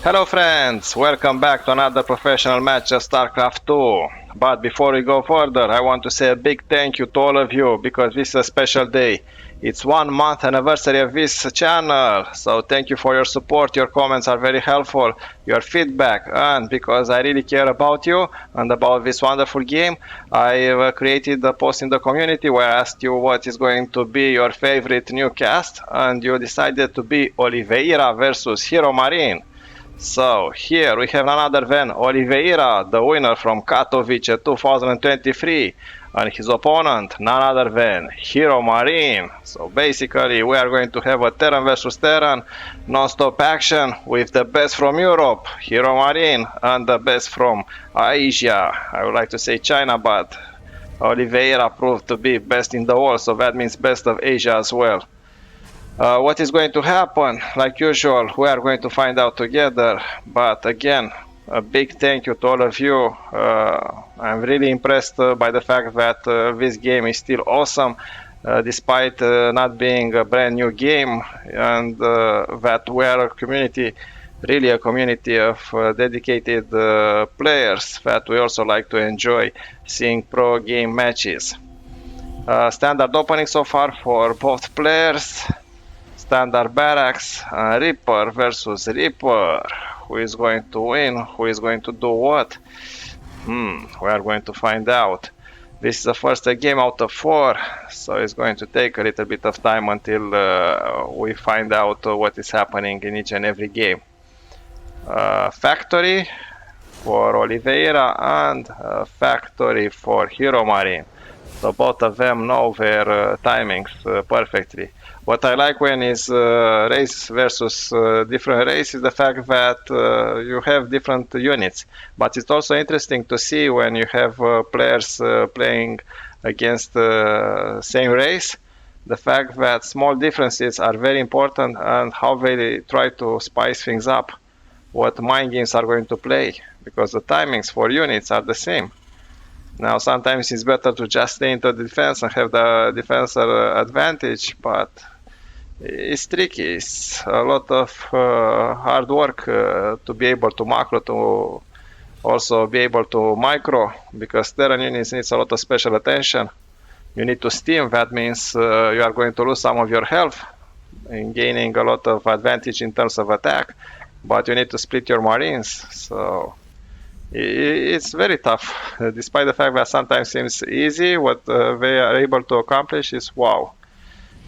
Hello friends, welcome back to another professional match of StarCraft 2. But before we go further, I want to say a big thank you to all of you because this is a special day. It's 1 month anniversary of this channel, so thank you for your support. Your comments are very helpful, your feedback, and because I really care about you and about this wonderful game, I created a post in the community where I asked you what is going to be your favorite new cast, and you decided to be Oliveira versus HeRoMaRiNe. So here we have none other than Oliveira, the winner from Katowice 2023, and his opponent none other than HeRoMaRiNe. So basically we are going to have a Terran versus Terran non-stop action with the best from Europe, HeRoMaRiNe, and the best from Asia. I would like to say China, but Oliveira proved to be best in the world, so that means best of Asia as well. What is going to happen? Like usual, we are going to find out together, but again, a big thank you to all of you. I'm really impressed by the fact that this game is still awesome, despite not being a brand new game, and that we are a community, really a community of dedicated players that we also like to enjoy seeing pro game matches. Standard opening so far for both players. Standard barracks, Reaper versus Reaper. Who is going to win? Who is going to do what? We are going to find out. This is the first game out of 4, so it's going to take a little bit of time until we find out what is happening in each and every game. Factory for Oliveira and factory for HeRoMaRiNe. So both of them know their timings perfectly. What I like when is race versus different race is the fact that you have different units. But it's also interesting to see when you have players playing against the same race, the fact that small differences are very important and how they try to spice things up, what mind games are going to play, because the timings for units are the same. Now sometimes it's better to just stay into the defense and have the defensor advantage, but it's tricky. It's a lot of hard work to be able to macro, to also be able to micro, because Terran units needs a lot of special attention. You need to steam, that means you are going to lose some of your health in gaining a lot of advantage in terms of attack, but you need to split your marines, so it's very tough. Despite the fact that sometimes seems easy, what they are able to accomplish is wow.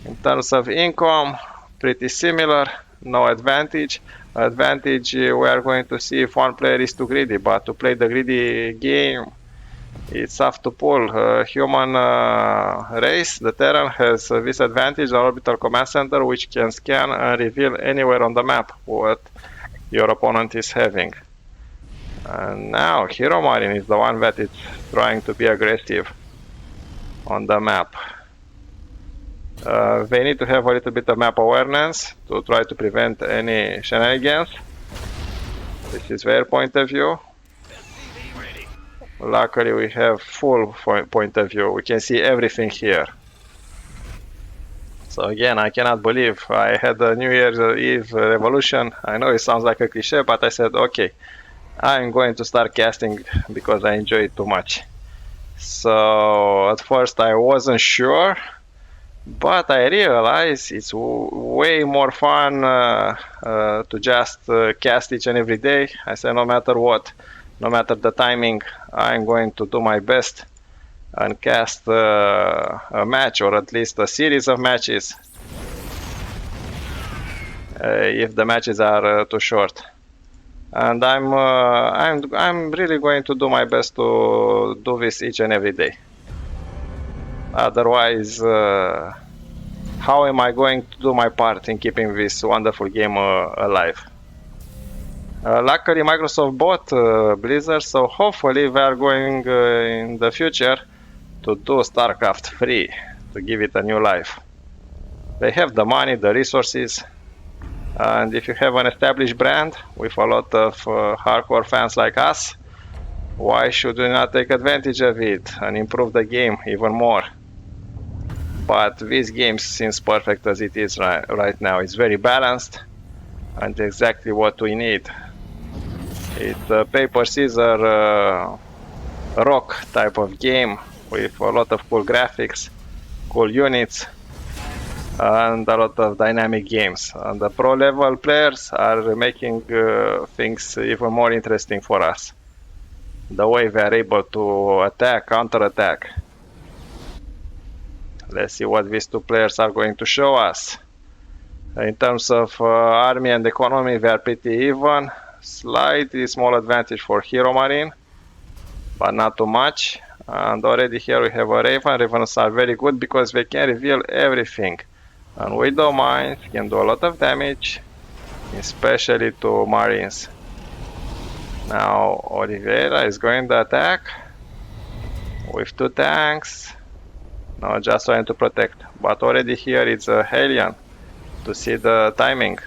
In terms of income, pretty similar, no advantage. Advantage, we are going to see if one player is too greedy, but to play the greedy game, it's tough to pull. Human race, the Terran, has this advantage, the orbital command center, which can scan and reveal anywhere on the map what your opponent is having. And now HeRoMaRiNe is the one that is trying to be aggressive on the map. They need to have a little bit of map awareness to try to prevent any shenanigans. This is their point of view. Luckily we have full point of view. We can see everything here. So again, I cannot believe I had a New Year's Eve revolution. I know it sounds like a cliche, but I said, okay, I'm going to start casting because I enjoy it too much. So at first I wasn't sure, but I realized it's way more fun to just cast each and every day. I said no matter what, no matter the timing, I'm going to do my best and cast a match, or at least a series of matches if the matches are too short. And I'm really going to do my best to do this each and every day. Otherwise, how am I going to do my part in keeping this wonderful game alive? Luckily, Microsoft bought Blizzard, so hopefully we are going in the future to do StarCraft free, to give it a new life. They have the money, the resources, and if you have an established brand with a lot of hardcore fans like us, why should we not take advantage of it and improve the game even more? But this game seems perfect as it is right now. It's very balanced and exactly what we need. It's a paper, scissor, rock type of game with a lot of cool graphics, cool units, and a lot of dynamic games. And the pro level players are making things even more interesting for us. The way we are able to attack, counter-attack. Let's see what these two players are going to show us. In terms of army and economy, we are pretty even. Slightly small advantage for HeRoMaRiNe, but not too much. And already here we have a Raven. Ravens are very good because they can reveal everything. And we don't mind, can do a lot of damage, especially to Marines. Now Oliveira is going to attack with 2 tanks. No, just trying to protect. But already here it's a Hellion to see the timing.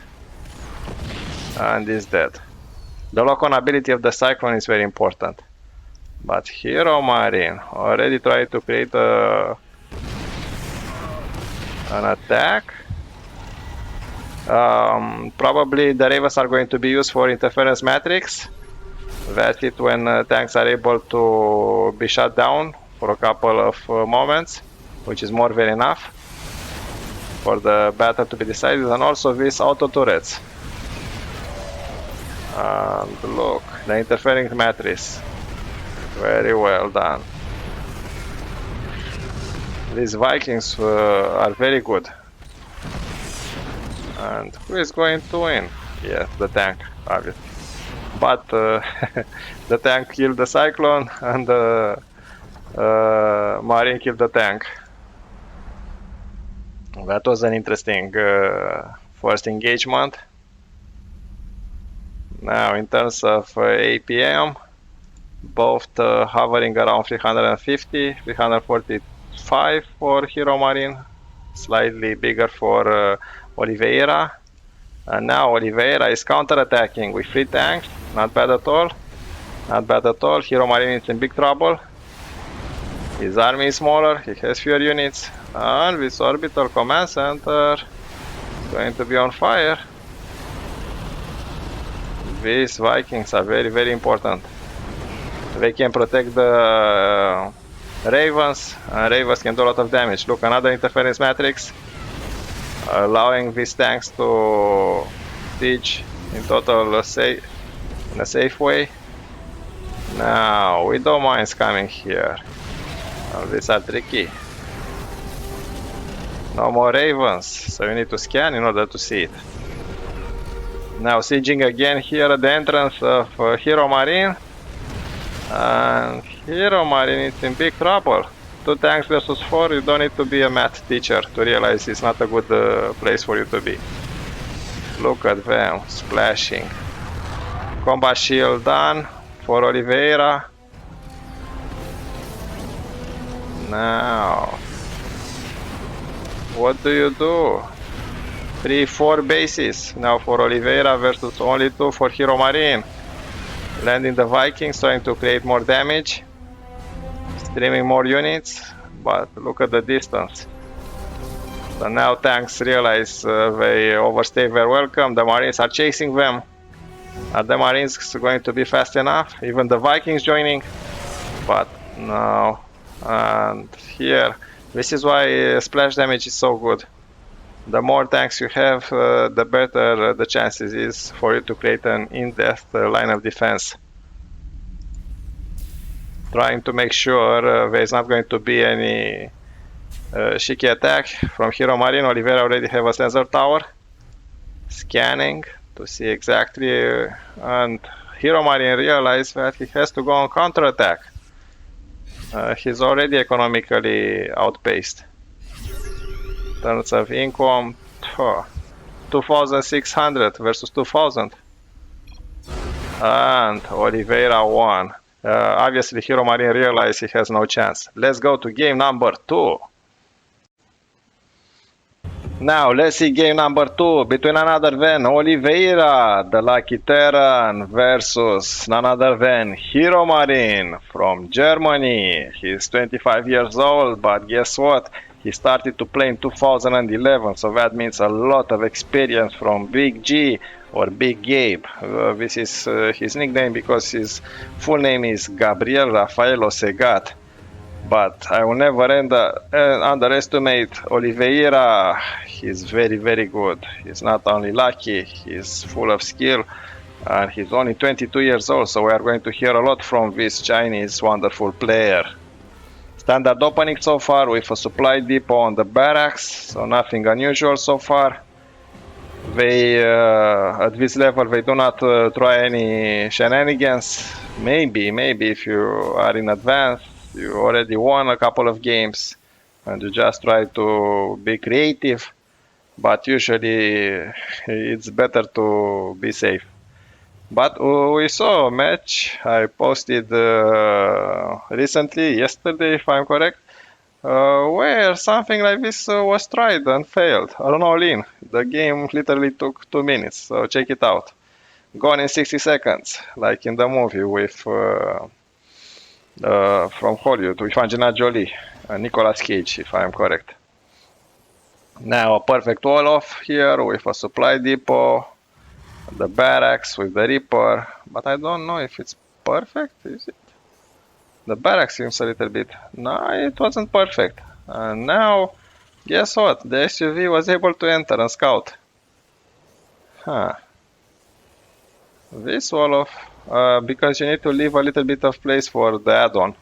And he's dead. The lock-on ability of the Cyclone is very important. But HeRoMaRiNe already tried to create an attack. Probably the Ravens are going to be used for interference matrix. That's it, when tanks are able to be shut down for a couple of moments, which is more than enough for the battle to be decided. And also these auto turrets. And look, the interfering matrix. Very well done. These Vikings are very good. And who is going to win? Yes, the tank, obviously. But the tank killed the Cyclone and the Marine killed the tank. That was an interesting first engagement. Now in terms of APM, both hovering around 350, 345 for HeRoMaRiNe, slightly bigger for Oliveira. And now Oliveira is counter-attacking with 3 tanks, not bad at all. Not bad at all. HeRoMaRiNe is in big trouble. His army is smaller, he has fewer units, and this orbital command center is going to be on fire. These Vikings are very, very important. They can protect the Ravens, and Ravens can do a lot of damage. Look, another interference matrix, allowing these tanks to siege in total in a safe way. Now, Widow Mines coming here. Now, these are tricky. No more Ravens, so you need to scan in order to see it. Now sieging again here at the entrance of HeRoMaRiNe. And HeRoMaRiNe is in big trouble. 2 tanks versus 4, you don't need to be a math teacher to realize it's not a good place for you to be. Look at them, splashing. Combat shield done for Oliveira. Now, what do you do? 3, 4 bases now for Oliveira versus only 2 for HeRoMaRiNe. Landing the Vikings, trying to create more damage, streaming more units, but look at the distance. So now tanks realize they overstay their welcome. The Marines are chasing them. Are the Marines going to be fast enough? Even the Vikings joining, but no. And here, this is why splash damage is so good. The more tanks you have, the better the chances is for you to create an in-depth line of defense. Trying to make sure there is not going to be any cheeky attack from HeRoMaRiNe. Oliveira already have a sensor tower. Scanning to see exactly, and HeRoMaRiNe realized that he has to go on counter-attack. He's already economically outpaced. In terms of income, 2,600 versus 2,000. And Oliveira won. Obviously, HeRoMaRiNe realized he has no chance. Let's go to game number 2. Now, let's see game number 2 between none other than Oliveira, the lucky Terran, versus none other than HeRoMaRiNe from Germany. He's 25 years old, but guess what? He started to play in 2011, so that means a lot of experience from Big G, or Big Gabe. This is his nickname because his full name is Gabriel Rafaelo Segat. But I will never underestimate Oliveira. He's very, very good. He's not only lucky, he's full of skill. And he's only 22 years old, so we are going to hear a lot from this Chinese wonderful player. Standard opening so far with a supply depot on the barracks, so nothing unusual so far. They, at this level, they do not try any shenanigans. Maybe if you are in advance, you already won a couple of games and you just try to be creative, but usually it's better to be safe. But we saw a match I posted recently, yesterday if I'm correct, where something like this was tried and failed. I don't know, Lin. The game literally took 2 minutes, so check it out. Gone in 60 seconds, like in the movie with from Hollywood with Angelina Jolie and Nicolas Cage, if I'm correct. Now a perfect wall-off here with a supply depot, the barracks with the Reaper, but I don't know if it's perfect, is it? The barracks seems a little bit... No, it wasn't perfect. And now, guess what? The SUV was able to enter and scout. Huh. This wall-off, because you need to leave a little bit of place for the add-on.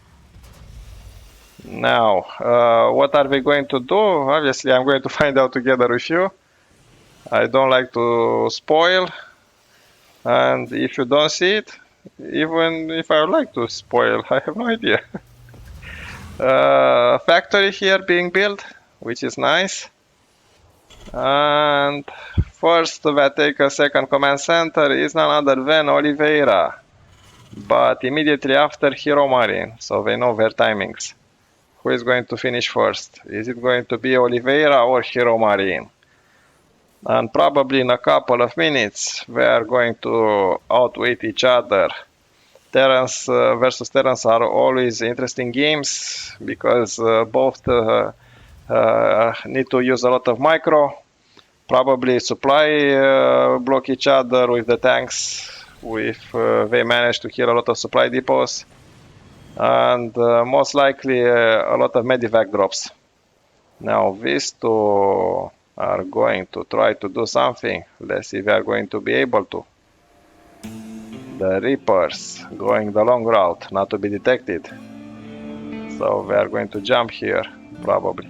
Now, what are we going to do? Obviously, I'm going to find out together with you. I don't like to spoil. And if you don't see it, even if I would like to spoil, I have no idea. Factory here being built, which is nice. And first that take a second command center is none other than Oliveira. But immediately after HeRoMaRiNe, so they know their timings. Who is going to finish first? Is it going to be Oliveira or HeRoMaRiNe? And probably in a couple of minutes we are going to outwit each other. Terrans versus Terrans are always interesting games because both need to use a lot of micro. Probably supply block each other with the tanks if they manage to kill a lot of supply depots. And most likely a lot of medivac drops. Now these two are going to try to do something. Let's see if they are going to be able to. The Reapers going the long route, not to be detected. So they are going to jump here, probably.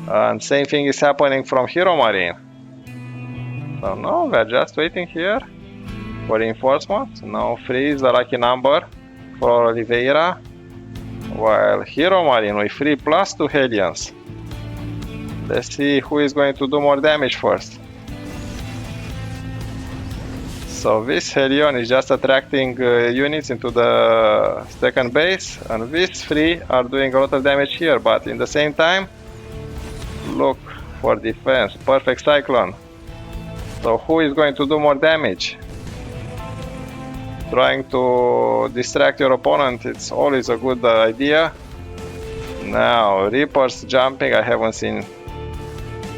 And same thing is happening from HeRoMaRiNe. So no, they're just waiting here for reinforcements. Now 3 is the lucky number for Oliveira. While HeRoMaRiNe with 3 plus 2 Hellions. Let's see who is going to do more damage first. So this Hellion is just attracting units into the second base, and these 3 are doing a lot of damage here, but in the same time, look for defense, perfect cyclone. So who is going to do more damage? Trying to distract your opponent, it's always a good idea. Now, Reapers jumping, I haven't seen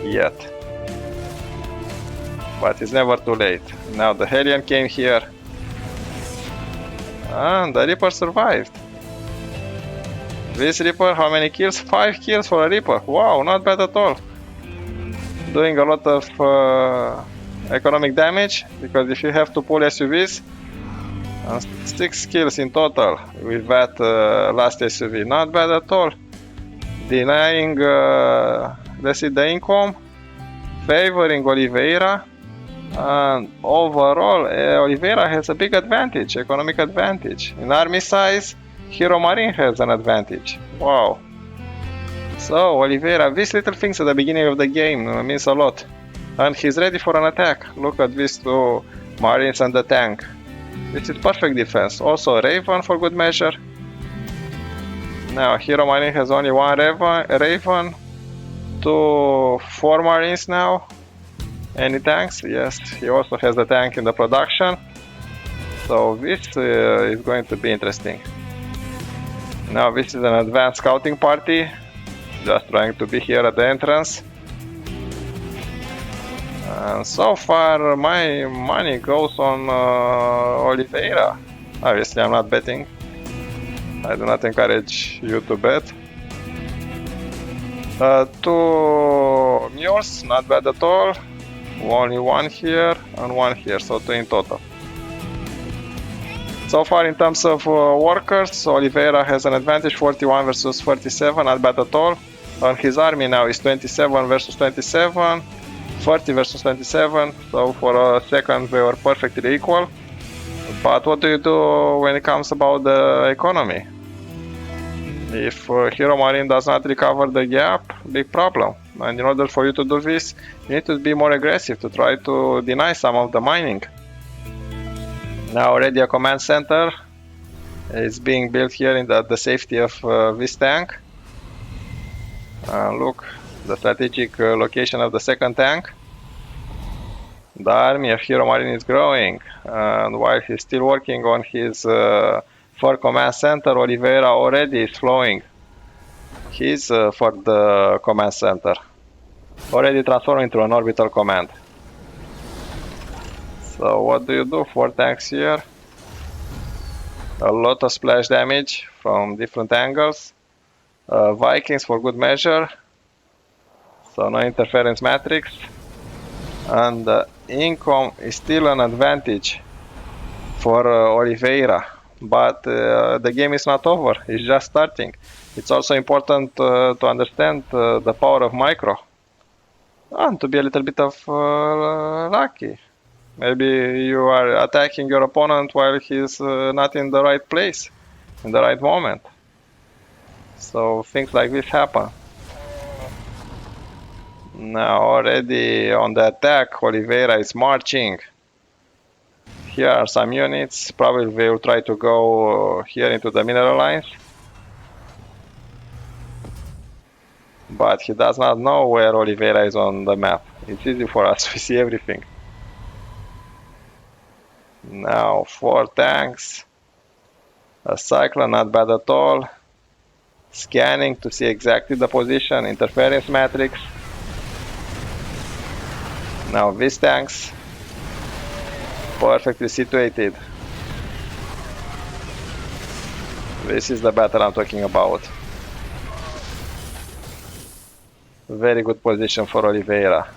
yet. But it's never too late. Now the Hellion came here. And the Reaper survived. This Reaper, how many kills? 5 kills for a Reaper. Wow, not bad at all. Doing a lot of economic damage, because if you have to pull SUVs, 6 kills in total with that last SUV. Not bad at all. Denying, let's see, the income, favoring Oliveira, and overall Oliveira has a big advantage, economic advantage. In army size, HeRoMaRiNe has an advantage. Wow. So Oliveira, these little things at the beginning of the game means a lot. And he's ready for an attack. Look at these 2 Marines and the tank. This is perfect defense. Also Raven for good measure. Now HeRoMaRiNe has only 1 Raven, 4 Marines now. Any tanks? Yes, he also has the tank in the production. So this is going to be interesting. Now this is an advanced scouting party, just trying to be here at the entrance. And so far my money goes on Oliveira. Obviously I'm not betting. I do not encourage you to bet. 2 mules, not bad at all. Only 1 here and 1 here, so 2 in total. So far in terms of workers, Oliveira has an advantage, 41 versus 47, not bad at all. And his army now is 27 versus 27, 40 versus 27, so for a second they were perfectly equal. But what do you do when it comes about the economy? If HeRoMaRiNe does not recover the gap, big problem. And in order for you to do this, you need to be more aggressive to try to deny some of the mining. Now already a command center is being built here in the safety of this tank. Look, the strategic location of the second tank. The army of HeRoMaRiNe is growing, and while he's still working on his for command center, Oliveira already is flowing his for the command center, already transforming into an orbital command. So what do you do? 4 tanks here, a lot of splash damage from different angles, Vikings for good measure, so no interference matrix, and income is still an advantage for Oliveira, but the game is not over, it's just starting. It's also important to understand the power of micro and to be a little bit of lucky. Maybe you are attacking your opponent while he's not in the right place, in the right moment. So things like this happen. Now already on the attack, Oliveira is marching. Here are some units, probably they will try to go here into the mineral lines. But he does not know where Oliveira is on the map. It's easy for us to see everything. Now 4 tanks, a cyclone, not bad at all. Scanning to see exactly the position, interference matrix. Now these tanks, perfectly situated. This is the battle I'm talking about. Very good position for Oliveira.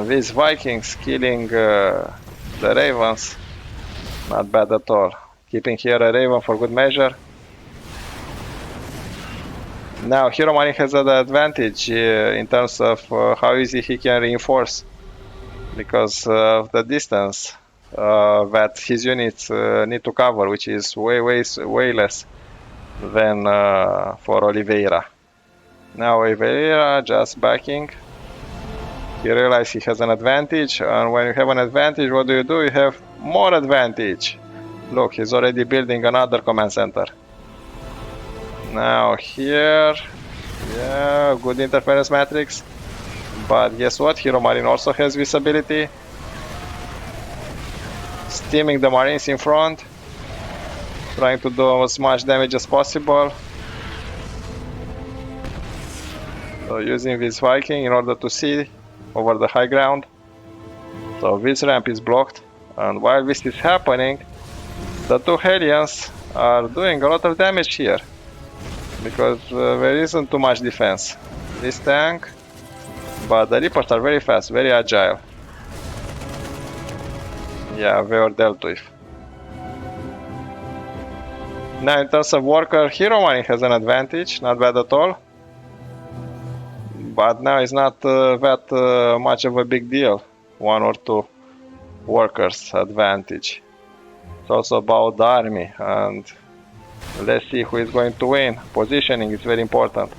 These Vikings killing the ravens, not bad at all. Keeping here a raven for good measure. Now HeRoMaRiNe has an advantage in terms of how easy he can reinforce, because of the distance that his units need to cover, which is way less than for Oliveira. Now Oliveira just backing. He realizes he has an advantage, and when you have an advantage, what do? You have more advantage. Look, he's already building another command center. Now here, yeah, good interference matrix. But guess what? HeRoMaRiNe also has visibility. Steaming the Marines in front, trying to do as much damage as possible. So using this Viking in order to see over the high ground. So this ramp is blocked, and while this is happening, the 2 Hellions are doing a lot of damage here, because there isn't too much defense. This tank, but the Reapers are very fast, very agile. Yeah, they are dealt with. Now in terms of worker, HeRoMaRiNe has an advantage, not bad at all. But now it's not that much of a big deal. 1 or 2 workers advantage. It's also about the army, and let's see who is going to win. Positioning is very important.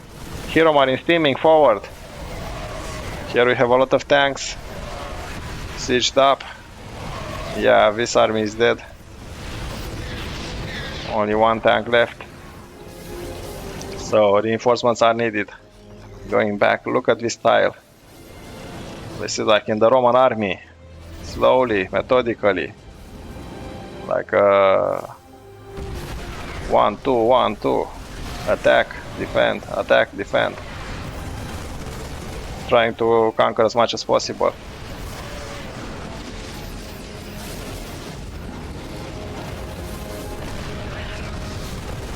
HeRoMaRiNe steaming forward. Here we have a lot of tanks sieged up. Yeah, this army is dead. Only 1 tank left. So reinforcements are needed. Going back, look at this tile. This is like in the Roman army. Slowly, methodically. Like 1, 2, 1, 2. Attack, defend, attack, defend. trying to conquer as much as possible.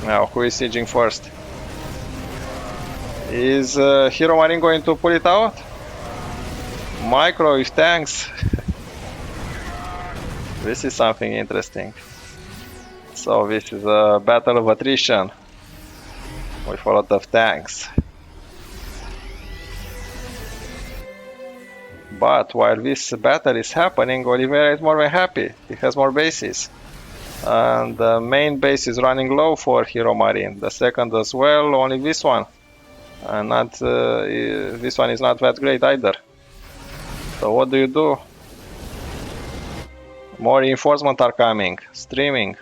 Now, who is sieging first? Is HeRoMaRiNe going to pull it out? Micro with tanks. This is something interesting. So this is a battle of attrition with a lot of tanks. But while this battle is happening, Oliveira is more than happy. He has more bases. And the main base is running low for HeRoMaRiNe. The second as well, only this one. And not this one is not that great either. So what do you do? More reinforcements are coming, streaming.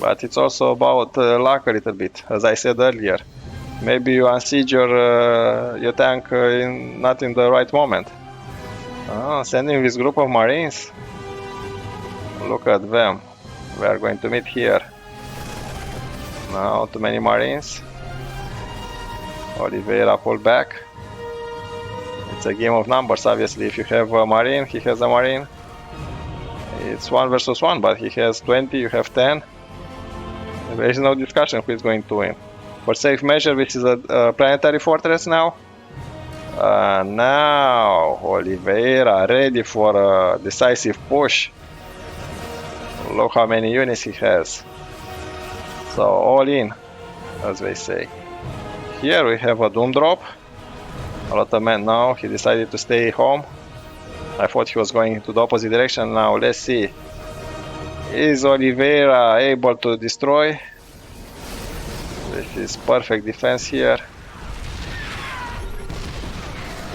But it's also about luck a little bit, as I said earlier. Maybe you unsiege your tank not in the right moment. Sending this group of marines. Look at them. We are going to meet here. Now too many marines. Oliveira pull back. It's a game of numbers, obviously. If you have a marine, he has a marine. It's 1 versus 1, but he has 20, you have 10. There is no discussion who is going to win. For safe measure, this is a planetary fortress now. Now Oliveira ready for a decisive push. Look how many units he has. So all in, as they say. Here we have a doom drop. A lot of men now. He decided to stay home. I thought he was going into the opposite direction. Now let's see. Is Oliveira able to destroy? This is perfect defense here.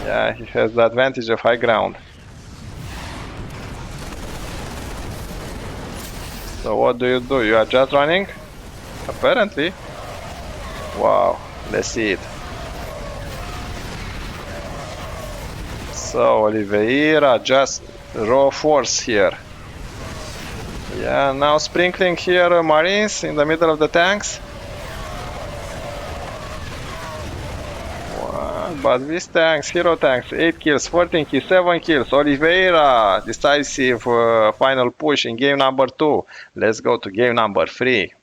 Yeah, he has the advantage of high ground. So what do? You are just running? Apparently. Wow, let's see it. So Oliveira just raw force here. Yeah, now sprinkling here marines in the middle of the tanks. But these tanks, hero tanks, 8 kills, 14 kills, 7 kills. Oliveira, decisive final push in game number 2. Let's go to game number 3.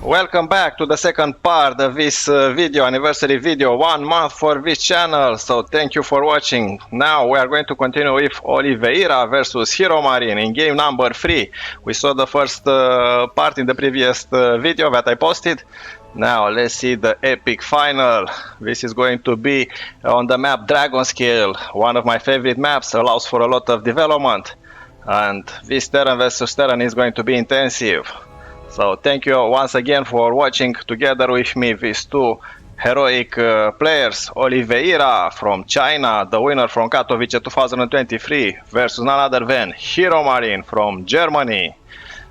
Welcome back to the second part of this anniversary video, 1 month for this channel. So thank you for watching. Now we are going to continue with Oliveira versus HeRoMaRiNe in game number 3. We saw the first part in the previous video that I posted. Now let's see the epic final. This is going to be on the map Dragon Scale. One of my favorite maps, allows for a lot of development. And this Terran versus Terran is going to be intensive. So thank you once again for watching together with me these two heroic players. Oliveira from China, the winner from Katowice 2023, versus none other than HeRoMaRiNe from Germany.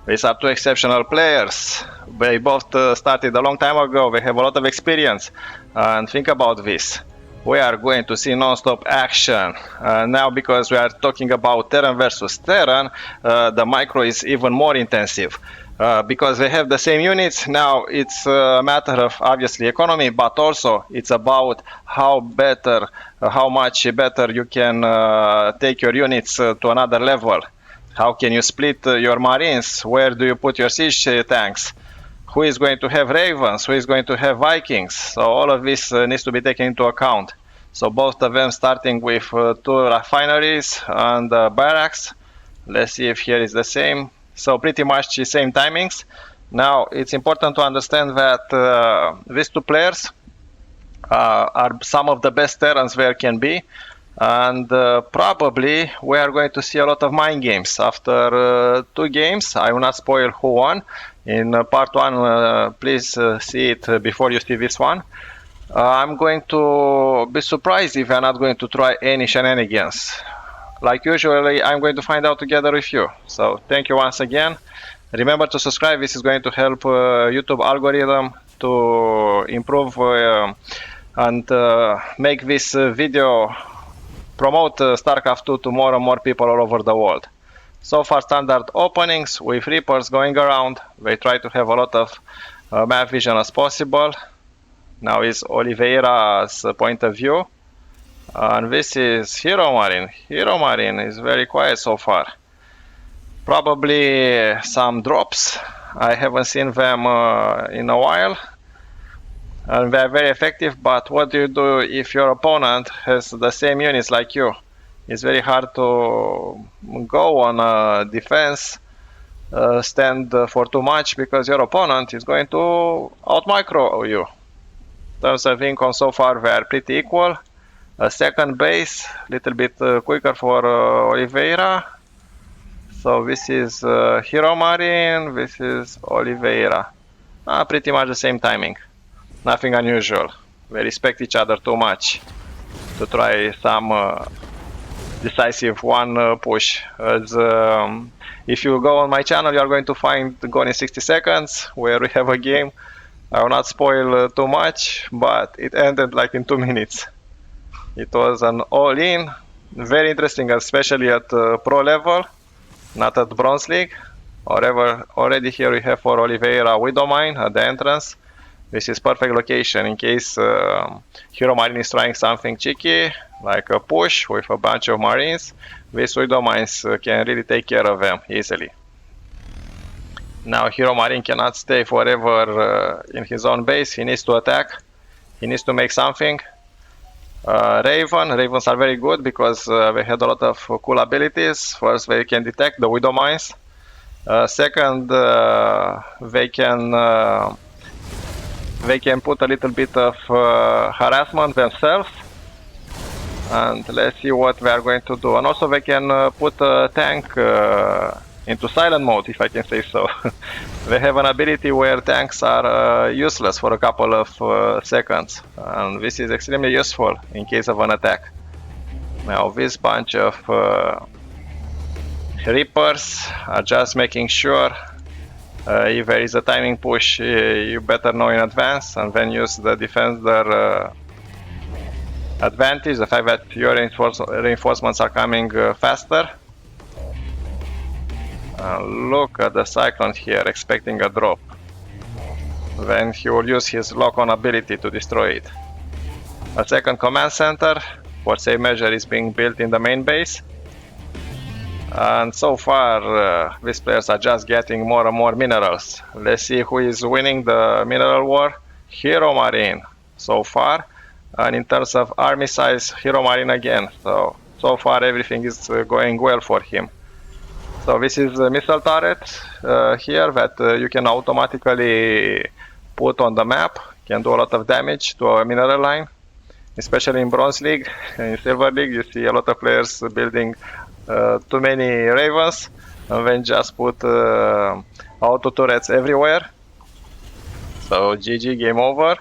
These are two exceptional players. They both started a long time ago. They have a lot of experience. And think about this. We are going to see non-stop action. Now, because we are talking about Terran versus Terran, the micro is even more intensive. Because they have the same units, now it's a matter of obviously economy, but also it's about how much better you can take your units to another level. How can you split your marines? Where do you put your siege tanks? Who is going to have ravens? Who is going to have vikings? So all of this needs to be taken into account. So both of them starting with 2 refineries and barracks. Let's see if here is the same. So pretty much the same timings. Now it's important to understand that these two players are some of the best Terrans there can be. And probably we are going to see a lot of mind games. After 2 games, I will not spoil who won. In part 1, please see it before you see this one. I'm going to be surprised if I'm not going to try any shenanigans. Like usually, I'm going to find out together with you. So thank you once again. Remember to subscribe. This is going to help YouTube algorithm to improve and make this video promote StarCraft 2 to more and more people all over the world. So far standard openings with Reapers going around. They try to have a lot of map vision as possible. Now is Oliveira's point of view. And this is HeRoMaRiNe. HeRoMaRiNe is very quiet so far. Probably some drops. I haven't seen them in a while. And they're very effective, but what do you do if your opponent has the same units like you? It's very hard to go on defense, stand for too much, because your opponent is going to out-micro you. In terms of income so far, they are pretty equal. Second base, little bit quicker for Oliveira. So this is HeRoMaRiNe, this is Oliveira. Pretty much the same timing. Nothing unusual. They respect each other too much to try some decisive one push. As if you go on my channel, you are going to find Gone in 60 Seconds, where we have a game. I will not spoil too much, but it ended like in 2 minutes. It was an all-in, very interesting, especially at pro level, not at bronze league. However, already here we have for Oliveira Widowmine at the entrance. This is perfect location in case HeRoMaRiNe is trying something cheeky, like a push with a bunch of marines. These Widowmines can really take care of them easily. Now HeRoMaRiNe cannot stay forever in his own base. He needs to attack. He needs to make something. Ravens are very good because they had a lot of cool abilities. First, they can detect the Widowmines. Second, they can put a little bit of harassment themselves. And let's see what they are going to do. And also they can put a tank into silent mode, if I can say so. They have an ability where tanks are useless for a couple of seconds, and this is extremely useful in case of an attack. Now this bunch of Reapers are just making sure if there is a timing push, you better know in advance and then use the defender advantage, the fact that your reinforcements are coming faster. Look at the Cyclone here, expecting a drop. Then he will use his lock-on ability to destroy it. A second command center for safe measure is being built in the main base. And so far, these players are just getting more and more minerals. Let's see who is winning the mineral war. HeRoMaRiNe so far. And in terms of army size, HeRoMaRiNe again. So far everything is going well for him. So this is a missile turret here that you can automatically put on the map. Can do a lot of damage to a mineral line, especially in Bronze League. In Silver League you see a lot of players building too many Ravens and then just put auto turrets everywhere. So GG, game over.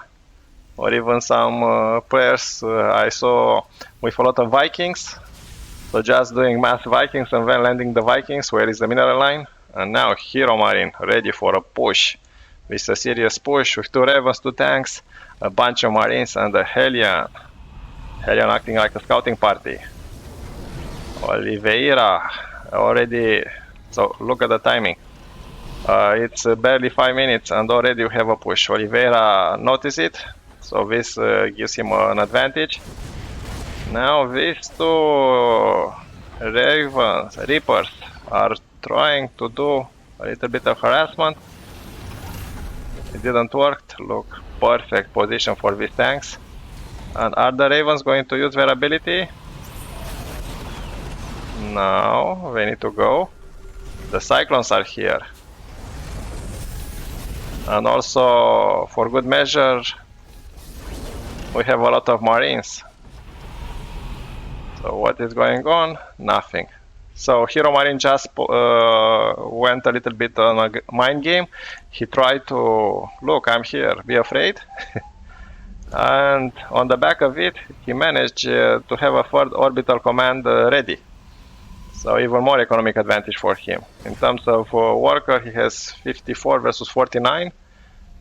Or even some players I saw with a lot of Vikings. So just doing mass Vikings and then landing the Vikings where is the mineral line. And now HeRoMaRiNe ready for a push. This is a serious push with 2 Ravens, 2 tanks, a bunch of Marines and a Hellion. Hellion acting like a scouting party. Oliveira already, so look at the timing. It's barely 5 minutes and already you have a push. Oliveira noticed it, so this gives him an advantage. Now these 2 Reapers are trying to do a little bit of harassment. It didn't work. Look, perfect position for these tanks. And are the Ravens going to use their ability? No, they need to go. The Cyclones are here. And also, for good measure, we have a lot of Marines. So what is going on? Nothing. So HeRoMaRiNe just went a little bit on a mind game. He tried to, look, I'm here, be afraid. And on the back of it, he managed to have a third orbital command ready. So even more economic advantage for him. In terms of worker, he has 54 versus 49.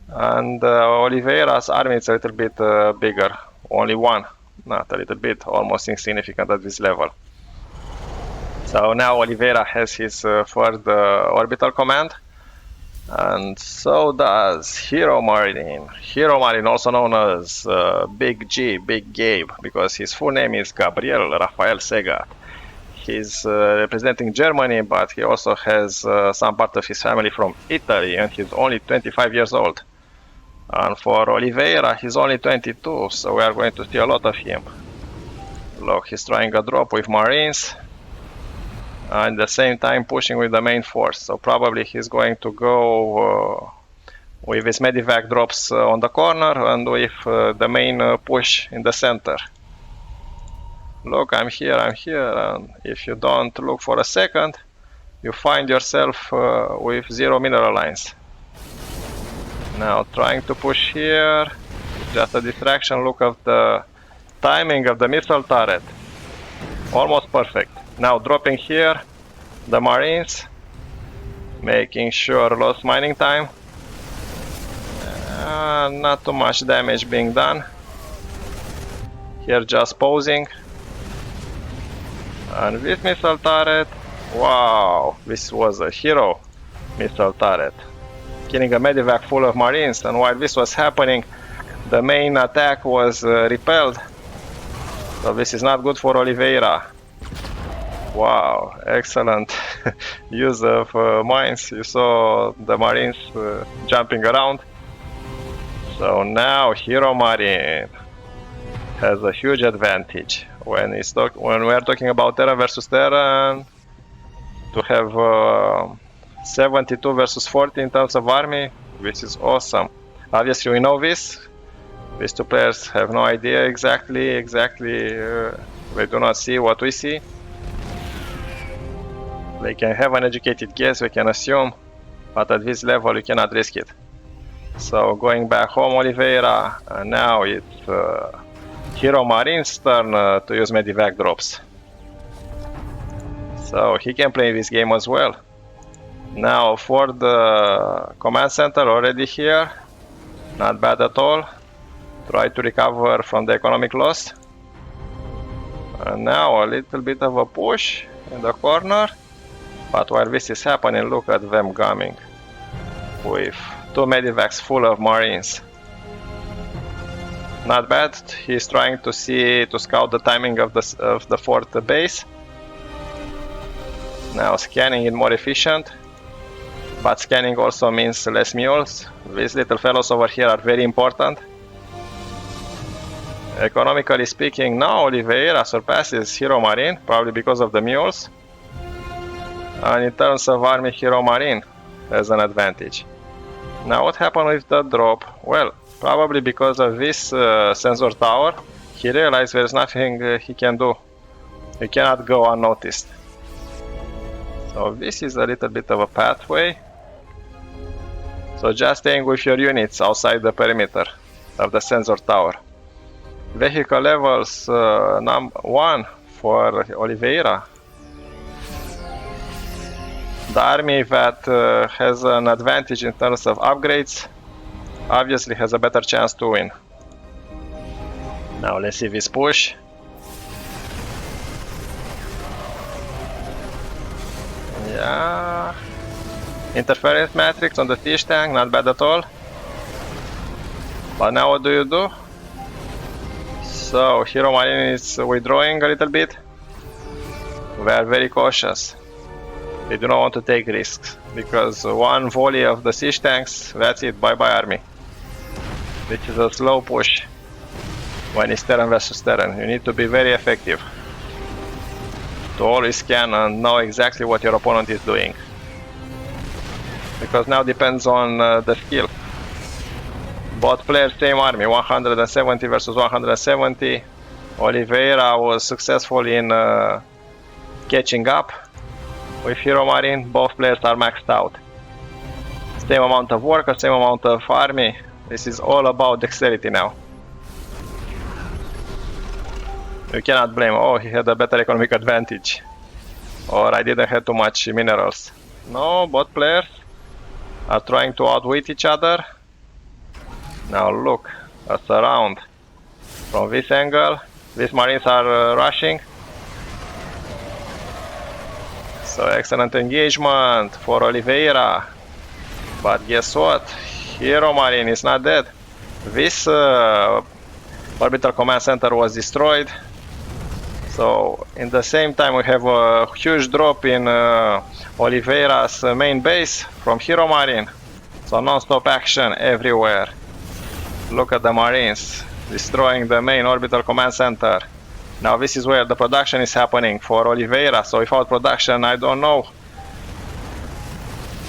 And Oliveira's army is a little bit bigger, only 1. Not a little bit, almost insignificant at this level. So now Oliveira has his third orbital command. And so does HeRoMaRiNe. HeRoMaRiNe, also known as Big G, Big Gabe, because his full name is Gabriel Rafael Segat. He's representing Germany, but he also has some part of his family from Italy, and he's only 25 years old. And for Oliveira, he's only 22, so we are going to see a lot of him. Look, he's trying a drop with Marines, and at the same time pushing with the main force. So probably he's going to go with his medivac drops on the corner and with the main push in the center. Look, I'm here, and if you don't look for a second, you find yourself with 0 mineral lines. Now trying to push here, just a distraction. Look at the timing of the missile turret, almost perfect. Now dropping here, the Marines, making sure lost mining time. Not too much damage being done. Here just posing. And this missile turret, wow, this was a hero missile turret. Killing a medivac full of Marines, and while this was happening, the main attack was repelled. So this is not good for Oliveira. Wow, excellent use of mines. You saw the Marines jumping around. So now HeRoMaRiNe has a huge advantage when we are talking about Terran versus Terran. To have 72 versus 40 in terms of army, which is awesome. Obviously we know this. These two players have no idea exactly. They do not see what we see. They can have an educated guess, we can assume, but at this level you cannot risk it. So going back home, Oliveira, and now it's HeRoMaRiNe's turn to use medivac drops. So he can play this game as well. Now for the command center already here, not bad at all. Try to recover from the economic loss. And now a little bit of a push in the corner. But while this is happening, look at them coming with 2 medivacs full of Marines. Not bad. He's trying to scout the timing of the fourth base. Now scanning is more efficient, but scanning also means less mules. These little fellows over here are very important. Economically speaking, now Oliveira surpasses HeRoMaRiNe, probably because of the mules. And in terms of army, HeRoMaRiNe has an advantage. Now what happened with the drop? Well, probably because of this sensor tower, he realized there's nothing he can do. He cannot go unnoticed. So this is a little bit of a pathway. So just staying with your units outside the perimeter of the sensor tower. Vehicle levels #1 for Oliveira. The army that has an advantage in terms of upgrades obviously has a better chance to win. Now let's see this push. Yeah, interference matrix on the siege tank, not bad at all. But now what do you do? So HeRoMaRiNe is withdrawing a little bit. We are very cautious. We do not want to take risks, because one volley of the siege tanks, that's it, bye bye army. Which is a slow push when it's Terran versus Terran. You need to be very effective to always scan and know exactly what your opponent is doing, because now depends on the skill. Both players same army, 170 versus 170. Oliveira was successful in catching up with HeRoMaRiNe. Both players are maxed out. Same amount of workers, same amount of army. This is all about dexterity now. You cannot blame, oh, he had a better economic advantage, or I didn't have too much minerals. No, both players are trying to outwit each other. Now look, a surround from this angle. These Marines are rushing. So excellent engagement for Oliveira. But guess what? HeRoMaRiNe is not dead. This orbital command center was destroyed. So in the same time we have a huge drop in Oliveira's main base from HeRoMaRiNe. So non-stop action everywhere. Look at the Marines destroying the main orbital command center. Now this is where the production is happening for Oliveira. So without production, I don't know.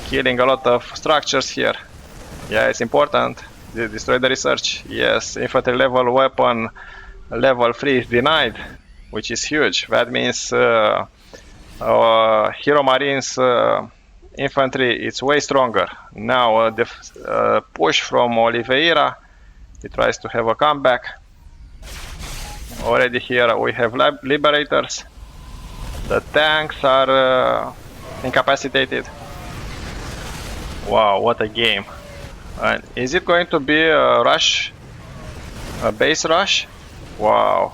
Killing a lot of structures here. Yeah, it's important. Destroy the research. Yes, infantry level weapon level 3 is denied, which is huge. That means HeRoMaRiNe's infantry is way stronger. Now the push from Oliveira, he tries to have a comeback. Already here we have liberators. The tanks are incapacitated. Wow, what a game. And is it going to be a rush? A base rush? Wow.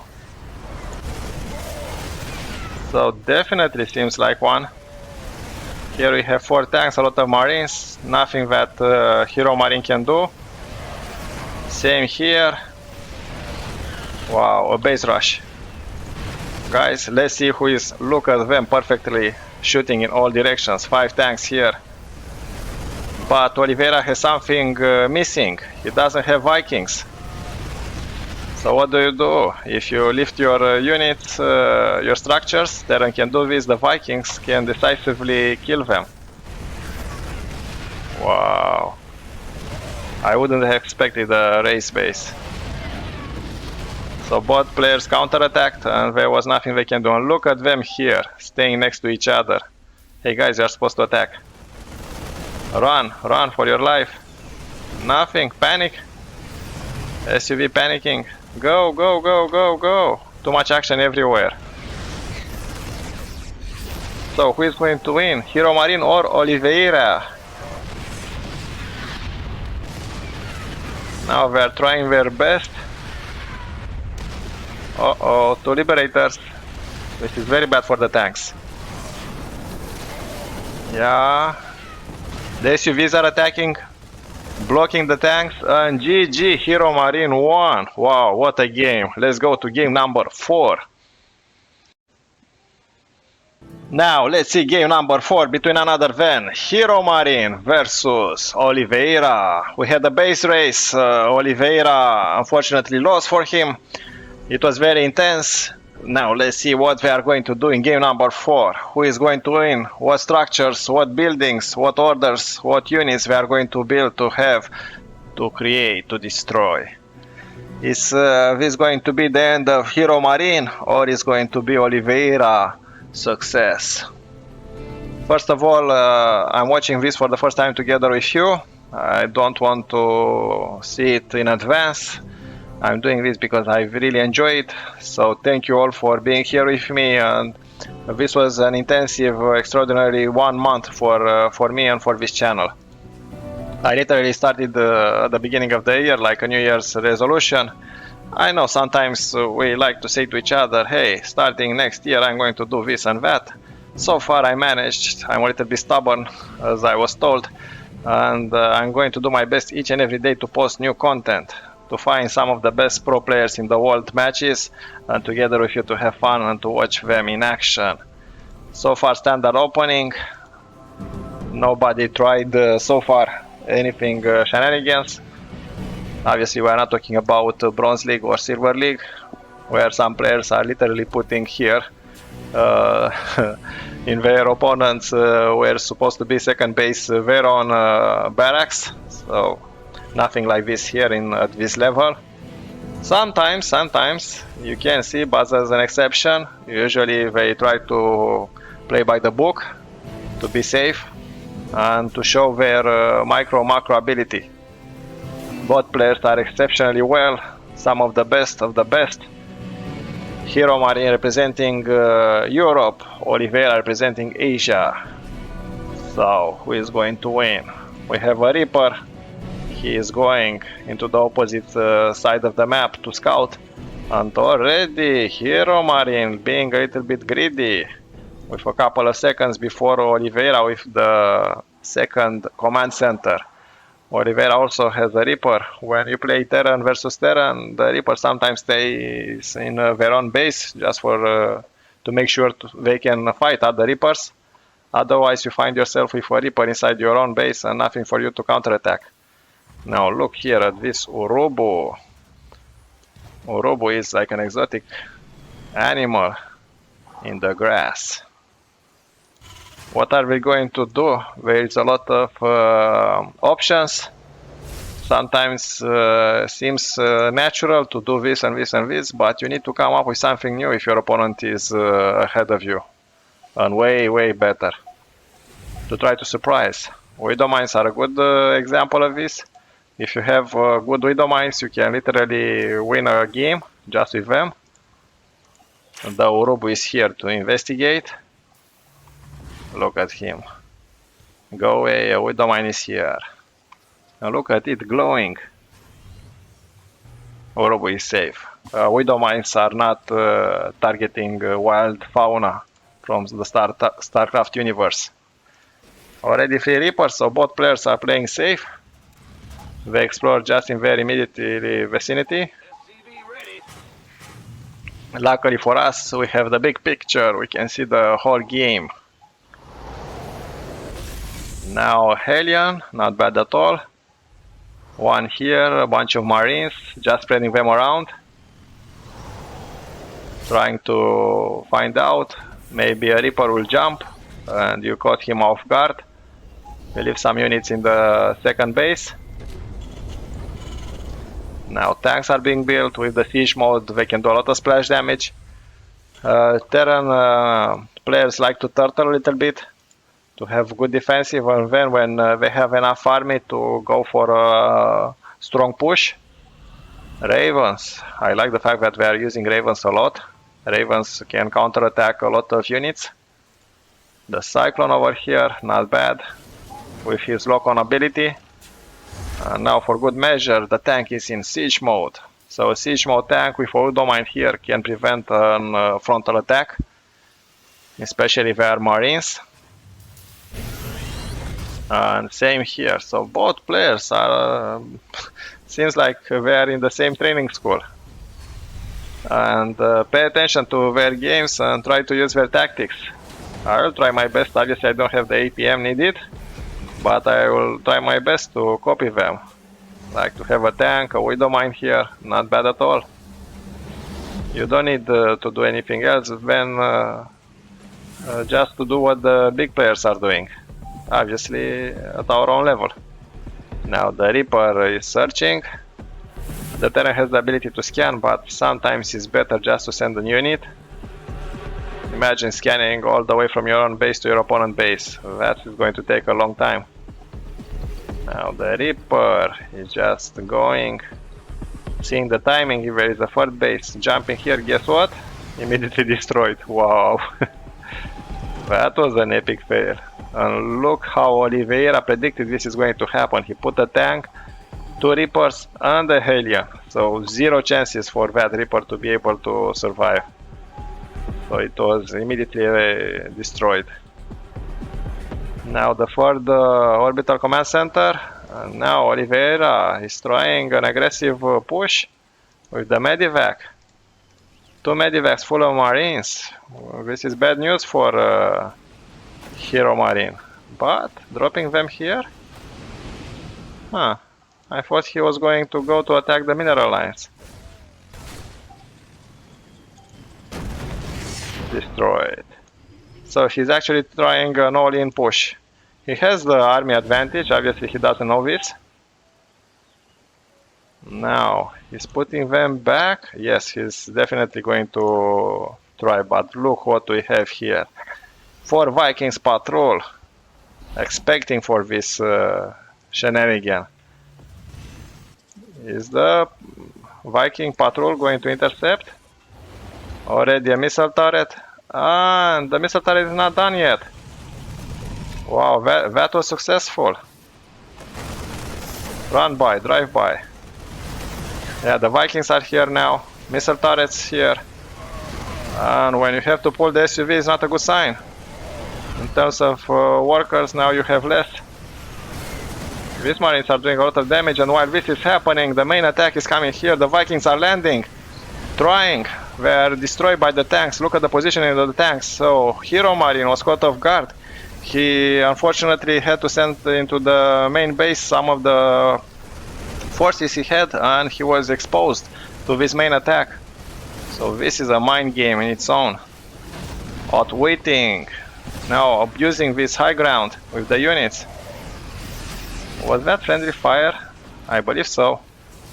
So definitely seems like one. Here we have 4 tanks, a lot of marines, nothing that HeRoMaRiNe can do. Same here. Wow, a base rush. Guys, let's see who is, look at them perfectly shooting in all directions. 5 tanks here. But Oliveira has something missing. He doesn't have Vikings. So what do? If you lift your units, your structures, Terran can do this, the Vikings can decisively kill them. Wow. I wouldn't have expected a race base. So both players counterattacked and there was nothing they can do. And look at them here, staying next to each other. Hey guys, you are supposed to attack. Run, run for your life. Nothing, panic. SUV panicking. Go, go, go, go, go. Too much action everywhere. So who is going to win? HeRoMaRiNe or Oliveira? Now they are trying their best. Uh-oh, 2 liberators. This is very bad for the tanks. Yeah. The SUVs are attacking, blocking the tanks, and GG, HeRoMaRiNe won. Wow, what a game. Let's go to game number 4. Now, let's see game number 4 between another than HeRoMaRiNe versus Oliveira. We had a base race. Oliveira unfortunately lost for him. It was very intense. Now let's see what we are going to do in game number 4. Who is going to win? What structures, what buildings, what orders, what units we are going to build, to have, to create, to destroy. Is this going to be the end of HeRoMaRiNe, or is going to be Oliveira success? First of all, I'm watching this for the first time together with you. I don't want to see it in advance. I'm doing this because I really enjoy it, so thank you all for being here with me. And this was an intensive, extraordinary 1 month for me and for this channel. I literally started at the beginning of the year, like a New Year's resolution. I know sometimes we like to say to each other, hey, starting next year I'm going to do this and that. So far I managed. I'm a little bit stubborn, as I was told, and I'm going to do my best each and every day to post new content, to find some of the best pro players in the world matches, and together with you to have fun and to watch them in action. So far standard opening, nobody tried so far anything shenanigans. Obviously we are not talking about Bronze League or Silver League, where some players are literally putting here in their opponents were supposed to be second base Veron barracks. So nothing like this here at this level. Sometimes you can see, but as an exception. Usually they try to play by the book, to be safe, and to show their macro ability. Both players are exceptionally well, some of the best of the best. HeRoMaRiNe representing Europe, Oliveira representing Asia. So who is going to win? We have a Reaper. He is going into the opposite side of the map to scout, and already HeRoMaRiNe being a little bit greedy, with a couple of seconds before Oliveira with the second command center. Oliveira also has a Reaper. When you play Terran versus Terran, the Reaper sometimes stays in their own base just for to make sure they can fight other Reapers. Otherwise, you find yourself with a Reaper inside your own base and nothing for you to counterattack. Now look here at this Urobo. Urobo is like an exotic animal in the grass. What are we going to do? There is a lot of options. Sometimes seems natural to do this and this and this, but you need to come up with something new if your opponent is ahead of you. And way better. To try to surprise. Widow mines are a good example of this. If you have good widow mines, you can literally win a game just with them. And the Urubu is here to investigate. Look at him. Go away, a widow mine is here. Now look at it glowing. Urubu is safe. Widow mines are not targeting wild fauna from the StarCraft universe. Already 3 Reapers, so both players are playing safe. They explore just in their immediate vicinity. Luckily for us, we have the big picture. We can see the whole game. Now Hellion, not bad at all. One here, a bunch of Marines, just spreading them around. Trying to find out. Maybe a Reaper will jump and you caught him off guard. We leave some units in the second base. Now tanks are being built. With the siege mode they can do a lot of splash damage. Terran players like to turtle a little bit to have good defensive, and then when they have enough army to go for a strong push. Ravens, I like the fact that they are using Ravens a lot. Ravens can counterattack a lot of units. The Cyclone over here, not bad, with his lock-on ability. And now for good measure, the tank is in siege mode. So a siege mode tank with a domain here can prevent a frontal attack, especially if they are Marines. And same here, so both players are, seems like they are in the same training school. And pay attention to their games and try to use their tactics. I will try my best. Obviously I don't have the APM needed, but I will try my best to copy them. Like to have a tank, a widow mine here, not bad at all. You don't need to do anything else than just to do what the big players are doing. Obviously at our own level. Now the Reaper is searching. The Terran has the ability to scan, but sometimes it's better just to send a unit. Imagine scanning all the way from your own base to your opponent's base. That is going to take a long time. Now the Reaper is just going, seeing the timing. If there is a third base jumping here, guess what? Immediately destroyed. Wow. That was an epic fail. And look how Oliveira predicted this is going to happen. He put a tank, 2 Reapers and a Hellion. So 0 chances for that Reaper to be able to survive. So it was immediately destroyed. Now the third orbital command center. And now Oliveira is trying an aggressive push with the medivac. 2 medivacs full of Marines. This is bad news for HeRoMaRiNe. But dropping them here? Huh. I thought he was going to go to attack the mineral lines. Destroyed. So he's actually trying an all-in push. He has the army advantage, obviously he doesn't know this. Now, he's putting them back. Yes, he's definitely going to try, but look what we have here. 4 Vikings patrol, expecting for this shenanigan. Is the Viking patrol going to intercept? Already a missile turret? And the missile turret is not done yet. Wow, that was successful. Run by, drive by. Yeah, the Vikings are here now. Missile turrets here. And when you have to pull the SUV, it's not a good sign. In terms of workers, now you have less. These marines are doing a lot of damage, and while this is happening, the main attack is coming here. The Vikings are landing, trying. They are destroyed by the tanks. Look at the positioning of the tanks. So HeRoMaRiNe was caught off guard. He unfortunately had to send into the main base some of the forces he had, and he was exposed to this main attack. So this is a mind game in its own. Outwitting, now abusing this high ground with the units. Was that friendly fire? I believe so.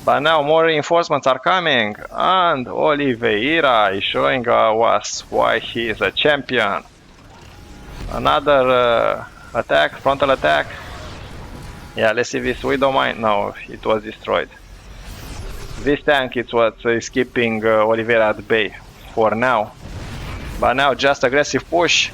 But now more reinforcements are coming, and Oliveira is showing us why he is a champion. Another attack, frontal attack. Yeah, let's see this widow mine. No, it was destroyed. This tank is what is keeping Oliveira at bay for now. But now just aggressive push.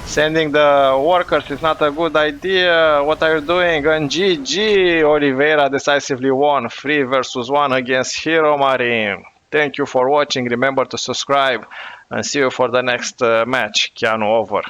Sending the workers is not a good idea. What are you doing? And GG! Oliveira decisively won 3 versus 1 against HeRoMaRiNe. Thank you for watching. Remember to subscribe and see you for the next match. Keanu over.